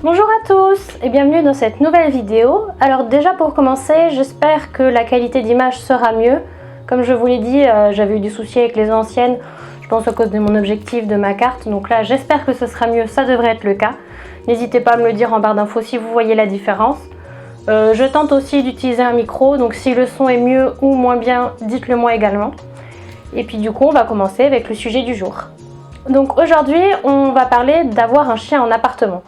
Bonjour à tous et bienvenue dans cette nouvelle vidéo. Alors déjà pour commencer, j'espère que la qualité d'image sera mieux. Comme je vous l'ai dit, j'avais eu des soucis avec les anciennes, je pense à cause de mon objectif, de ma carte. Donc là j'espère que ce sera mieux, ça devrait être le cas. N'hésitez pas à me le dire en barre d'infos si vous voyez la différence. Je tente aussi d'utiliser un micro, donc si le son est mieux ou moins bien, dites-le moi également. Et puis du coup on va commencer avec le sujet du jour. Donc aujourd'hui on va parler d'avoir un chien en appartement.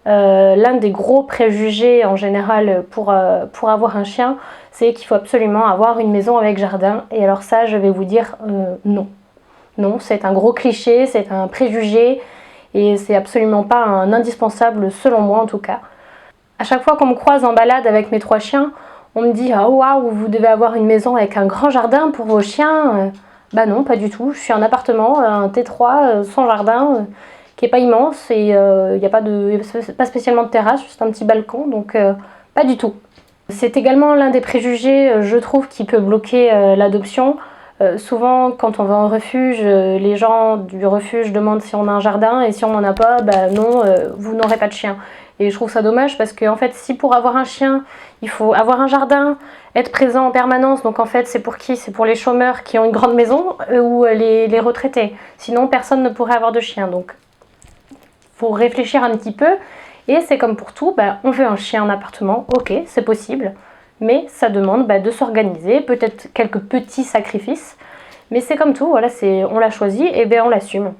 L'un des gros préjugés en général pour avoir un chien, c'est qu'il faut absolument avoir une maison avec jardin. Et alors ça, je vais vous dire non. Non, c'est un gros cliché, c'est un préjugé et c'est absolument pas un indispensable selon moi en tout cas. À chaque fois qu'on me croise en balade avec mes 3 chiens, on me dit « Ah waouh, vous devez avoir une maison avec un grand jardin pour vos chiens ». Bah non, pas du tout. Je suis en appartement, un T3 sans jardin. Qui est pas immense et il n'y a pas spécialement de terrasse, juste un petit balcon, donc pas du tout. C'est également l'un des préjugés, je trouve, qui peut bloquer l'adoption. Souvent, quand on va en refuge, les gens du refuge demandent si on a un jardin et si on n'en a pas, bah non, vous n'aurez pas de chien. Et je trouve ça dommage parce que en fait, si pour avoir un chien, il faut avoir un jardin, être présent en permanence, donc en fait c'est pour qui? C'est pour les chômeurs qui ont une grande maison ou les retraités. Sinon, personne ne pourrait avoir de chien. Donc faut réfléchir un petit peu et c'est comme pour tout, on veut un chien en appartement, ok, c'est possible, mais ça demande de s'organiser, peut-être quelques petits sacrifices, mais c'est comme tout, voilà, on l'a choisi et on l'assume.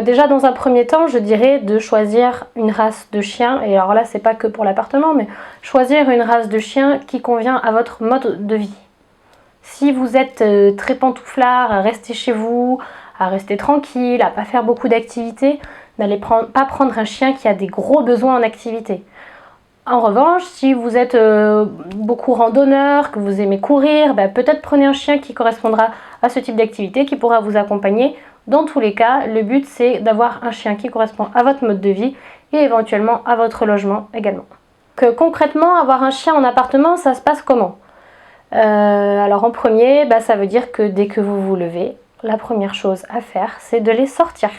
Déjà dans un premier temps, je dirais de choisir une race de chien, et alors là c'est pas que pour l'appartement, mais choisir une race de chien qui convient à votre mode de vie. Si vous êtes très pantouflard, à rester chez vous, à rester tranquille, à pas faire beaucoup d'activités, n'allez pas prendre un chien qui a des gros besoins en activité. En revanche, si vous êtes beaucoup randonneur, que vous aimez courir, peut-être prenez un chien qui correspondra à ce type d'activité, qui pourra vous accompagner. Dans tous les cas, le but c'est d'avoir un chien qui correspond à votre mode de vie et éventuellement à votre logement également. Concrètement, avoir un chien en appartement, ça se passe comment ? Alors en premier, ça veut dire que dès que vous vous levez, la première chose à faire, c'est de les sortir.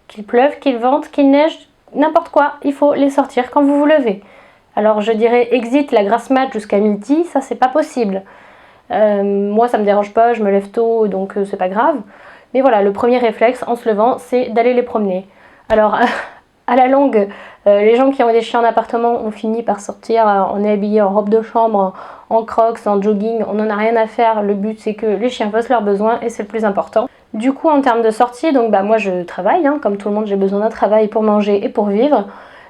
Qu'il pleuve, qu'il vente, qu'il neige, n'importe quoi, il faut les sortir quand vous vous levez. Alors je dirais exit la grasse mat jusqu'à midi, ça c'est pas possible. Moi ça me dérange pas, je me lève tôt donc c'est pas grave. Mais voilà, le premier réflexe en se levant, c'est d'aller les promener. Alors à la longue, les gens qui ont des chiens en appartement ont fini par sortir, on est habillé en robe de chambre, en crocs, en jogging, on n'en a rien à faire. Le but c'est que les chiens fassent leurs besoins et c'est le plus important. Du coup en termes de sortie, donc moi je travaille, comme tout le monde j'ai besoin d'un travail pour manger et pour vivre.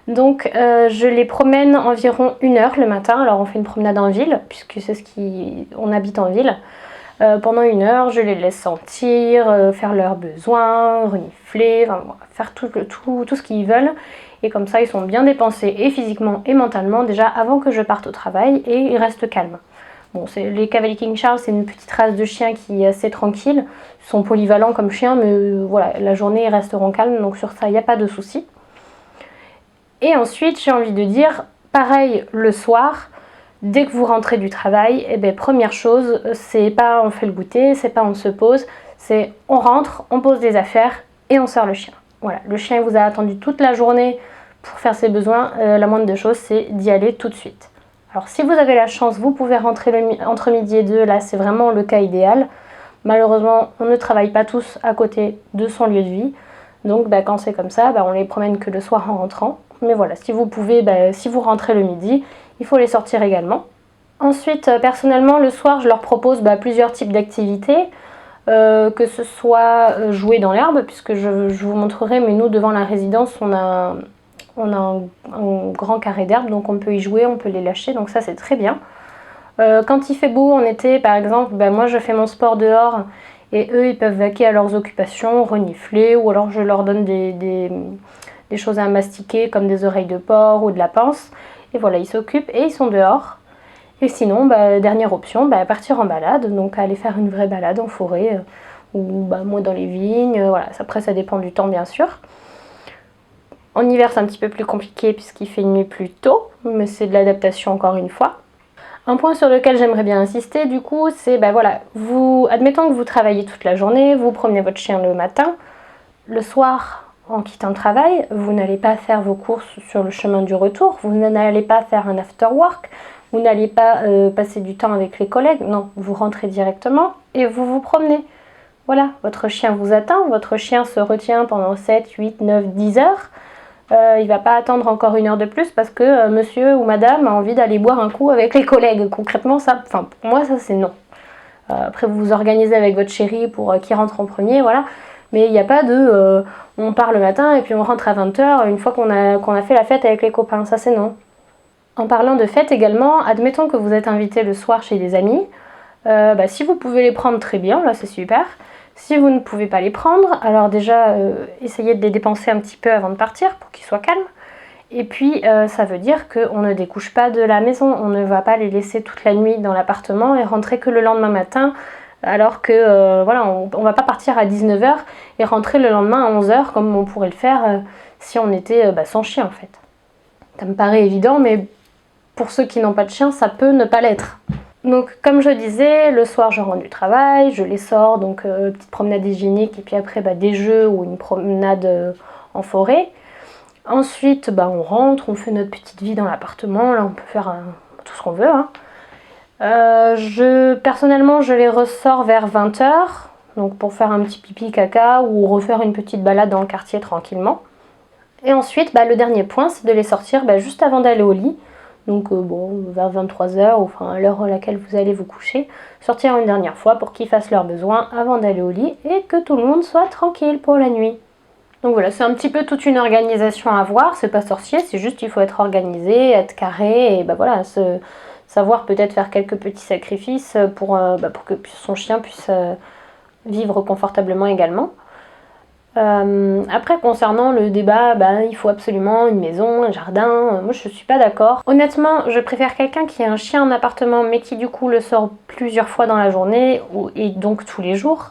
Donc je les promène environ 1 heure le matin, alors on fait une promenade en ville, puisque on habite en ville. Pendant 1 heure, je les laisse sentir, faire leurs besoins, renifler, faire tout ce qu'ils veulent. Et comme ça, ils sont bien dépensés et physiquement et mentalement déjà avant que je parte au travail et ils restent calmes. Bon, les Cavalier King Charles, c'est une petite race de chien qui est assez tranquille. Ils sont polyvalents comme chiens, mais voilà, la journée, ils resteront calmes, donc sur ça, il n'y a pas de souci. Et ensuite, j'ai envie de dire, pareil le soir. Dès que vous rentrez du travail, première chose, c'est pas on fait le goûter, c'est pas on se pose, c'est on rentre, on pose des affaires et on sort le chien. Voilà, le chien vous a attendu toute la journée pour faire ses besoins, la moindre des choses c'est d'y aller tout de suite. Alors si vous avez la chance, vous pouvez rentrer entre midi et 2, là c'est vraiment le cas idéal. Malheureusement, on ne travaille pas tous à côté de son lieu de vie, donc quand c'est comme ça, on les promène que le soir en rentrant. Mais voilà, si vous pouvez, si vous rentrez le midi, il faut les sortir également. Ensuite, personnellement, le soir, je leur propose plusieurs types d'activités, que ce soit jouer dans l'herbe, puisque je vous montrerai, mais nous, devant la résidence, on a un grand carré d'herbe, donc on peut y jouer, on peut les lâcher, donc ça c'est très bien. Quand il fait beau en été, par exemple, moi je fais mon sport dehors, et eux, ils peuvent vaquer à leurs occupations, renifler, ou alors je leur donne des choses à mastiquer, comme des oreilles de porc ou de la panse. Et voilà, ils s'occupent et ils sont dehors. Et sinon, dernière option, partir en balade, donc aller faire une vraie balade en forêt, ou moi dans les vignes, voilà. Après ça dépend du temps bien sûr. En hiver c'est un petit peu plus compliqué puisqu'il fait nuit plus tôt, mais c'est de l'adaptation encore une fois. Un point sur lequel j'aimerais bien insister du coup, c'est voilà, admettons que vous travaillez toute la journée, vous promenez votre chien le matin, le soir, en quittant le travail, vous n'allez pas faire vos courses sur le chemin du retour, vous n'allez pas faire un after work, vous n'allez pas passer du temps avec les collègues, non, vous rentrez directement et vous vous promenez. Voilà, votre chien vous attend, votre chien se retient pendant 7, 8, 9, 10 heures. Il ne va pas attendre encore 1 heure de plus parce que monsieur ou madame a envie d'aller boire un coup avec les collègues. Concrètement, ça, pour moi, ça c'est non. Après, vous vous organisez avec votre chéri pour qui rentre en premier, voilà. Mais il n'y a pas de on part le matin et puis on rentre à 20 h une fois qu'on a fait la fête avec les copains. Ça, c'est non. En parlant de fête également, admettons que vous êtes invité le soir chez des amis. Si vous pouvez les prendre, très bien, là c'est super. Si vous ne pouvez pas les prendre, alors déjà essayez de les dépenser un petit peu avant de partir pour qu'ils soient calmes. Et puis ça veut dire qu'on ne découche pas de la maison, on ne va pas les laisser toute la nuit dans l'appartement et rentrer que le lendemain matin, alors que voilà, on va pas partir à 19 h et rentrer le lendemain à 11 h comme on pourrait le faire si on était sans chien en fait. Ça me paraît évident, mais pour ceux qui n'ont pas de chien, ça peut ne pas l'être. Donc comme je disais, le soir je rentre du travail, je les sors, donc petite promenade hygiénique et puis après des jeux ou une promenade en forêt. Ensuite on rentre, on fait notre petite vie dans l'appartement, là on peut faire tout ce qu'on veut. Personnellement je les ressors vers 20 h, donc pour faire un petit pipi caca ou refaire une petite balade dans le quartier tranquillement. Et ensuite le dernier point c'est de les sortir juste avant d'aller au lit. Donc vers 23 h, enfin à l'heure à laquelle vous allez vous coucher, sortir une dernière fois pour qu'ils fassent leurs besoins avant d'aller au lit et que tout le monde soit tranquille pour la nuit. Donc voilà, c'est un petit peu toute une organisation à voir, c'est pas sorcier, c'est juste qu'il faut être organisé, être carré et voilà, savoir peut-être faire quelques petits sacrifices pour que son chien puisse vivre confortablement également. Après concernant le débat, il faut absolument une maison, un jardin, moi je suis pas d'accord. Honnêtement, je préfère quelqu'un qui a un chien en appartement mais qui du coup le sort plusieurs fois dans la journée et donc tous les jours.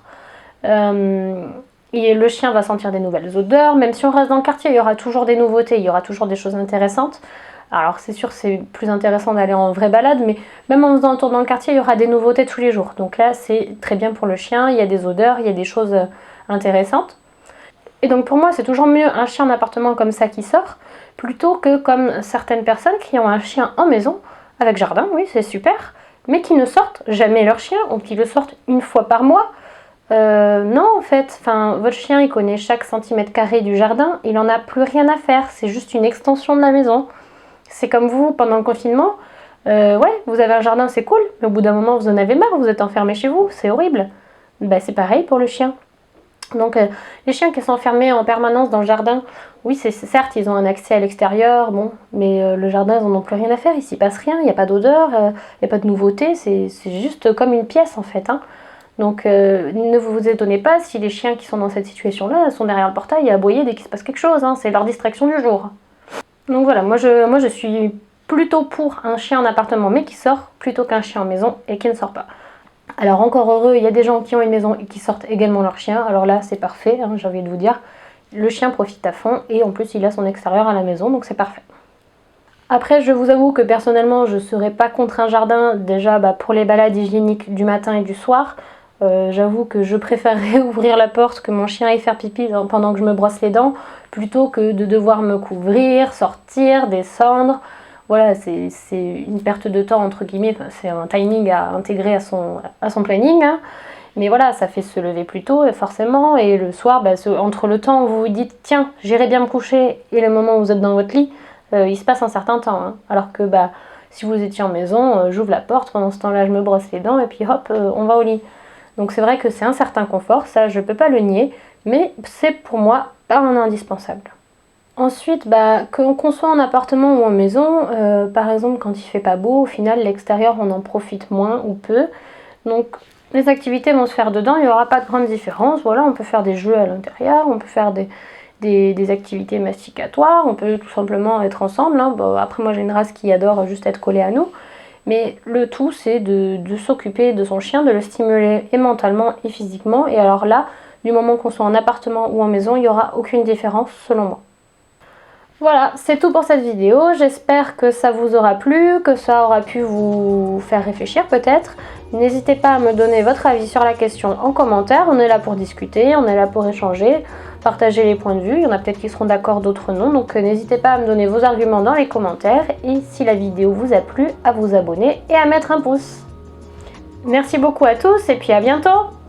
Et le chien va sentir des nouvelles odeurs, même si on reste dans le quartier, il y aura toujours des nouveautés, il y aura toujours des choses intéressantes. Alors c'est sûr c'est plus intéressant d'aller en vraie balade, mais même en faisant un tour dans le quartier, il y aura des nouveautés tous les jours. Donc là c'est très bien pour le chien, il y a des odeurs, il y a des choses intéressantes. Et donc pour moi c'est toujours mieux un chien en appartement comme ça qui sort, plutôt que comme certaines personnes qui ont un chien en maison, avec jardin, oui c'est super, mais qui ne sortent jamais leur chien, ou qui le sortent une fois par mois. Non en fait, votre chien il connaît chaque centimètre carré du jardin, il en a plus rien à faire, c'est juste une extension de la maison. C'est comme vous pendant le confinement, ouais vous avez un jardin c'est cool, mais au bout d'un moment vous en avez marre, vous êtes enfermé chez vous, c'est horrible. C'est pareil pour le chien. Donc les chiens qui sont enfermés en permanence dans le jardin, oui c'est certes ils ont un accès à l'extérieur, mais le jardin ils n'en ont plus rien à faire, il s'y passe rien, il n'y a pas d'odeur, il n'y a pas de nouveauté, c'est juste comme une pièce en fait. Donc ne vous étonnez pas si les chiens qui sont dans cette situation-là sont derrière le portail à aboyer dès qu'il se passe quelque chose, c'est leur distraction du jour. Donc voilà, moi je suis plutôt pour un chien en appartement mais qui sort, plutôt qu'un chien en maison et qui ne sort pas. Alors encore heureux, il y a des gens qui ont une maison et qui sortent également leur chien, alors là c'est parfait, j'ai envie de vous dire. Le chien profite à fond et en plus il a son extérieur à la maison, donc c'est parfait. Après je vous avoue que personnellement je ne serais pas contre un jardin, déjà pour les balades hygiéniques du matin et du soir. J'avoue que je préférerais ouvrir la porte, que mon chien aille faire pipi pendant que je me brosse les dents, plutôt que de devoir me couvrir, sortir, descendre. Voilà, c'est une perte de temps entre guillemets, c'est un timing à intégrer à son planning. Mais voilà, ça fait se lever plus tôt forcément, et le soir, entre le temps où vous vous dites tiens, j'irai bien me coucher et le moment où vous êtes dans votre lit, il se passe un certain temps. Alors que si vous étiez en maison, j'ouvre la porte, pendant ce temps-là je me brosse les dents et puis hop, on va au lit. Donc c'est vrai que c'est un certain confort, ça je peux pas le nier, mais c'est pour moi pas un indispensable. Ensuite, qu'on soit en appartement ou en maison, par exemple quand il fait pas beau, au final l'extérieur on en profite moins ou peu. Donc les activités vont se faire dedans, il n'y aura pas de grande différence. Voilà, on peut faire des jeux à l'intérieur, on peut faire des activités masticatoires, on peut tout simplement être ensemble. Après moi j'ai une race qui adore juste être collée à nous. Mais le tout c'est de s'occuper de son chien, de le stimuler et mentalement et physiquement. Et alors là, du moment qu'on soit en appartement ou en maison, il n'y aura aucune différence selon moi. Voilà, c'est tout pour cette vidéo. J'espère que ça vous aura plu, que ça aura pu vous faire réfléchir peut-être. N'hésitez pas à me donner votre avis sur la question en commentaire. On est là pour discuter, on est là pour échanger. partager les points de vue. Il y en a peut-être qui seront d'accord, d'autres non. Donc n'hésitez pas à me donner vos arguments dans les commentaires. Et si la vidéo vous a plu, à vous abonner et à mettre un pouce. Merci beaucoup à tous et puis à bientôt!